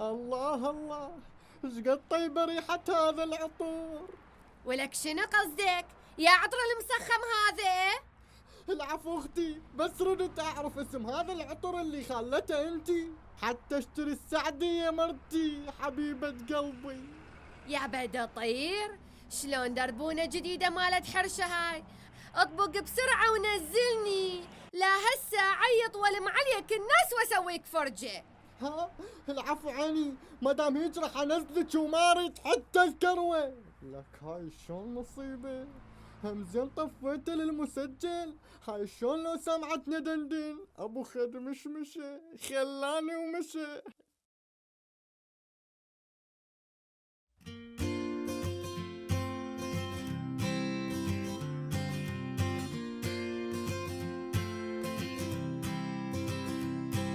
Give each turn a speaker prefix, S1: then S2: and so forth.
S1: الله الله، ايش قد طيبة ريحة هذا العطور.
S2: ولك شنو قصدك يا عطر المسخم هذا؟
S1: العفو اختي، بس ردت اعرف اسم هذا العطر اللي خلته انتي، حتى اشتري السعدية مرتي حبيبة قلبي.
S2: يا بدا طير، شلون دربونة جديدة مالت حرشة هاي؟ اطبق بسرعة ونزلني، لا هسه عيط ولم عليك الناس واسويك فرجة.
S1: ها، العفو عني، مدام هيج راح انزلك وما اريد حتى الكروة. لك هاي شلون مصيبة، هم زين طفيته للمسجل. هاي شلون لو سمعت ندندن ابو خد مشمشة خلاني ومشى.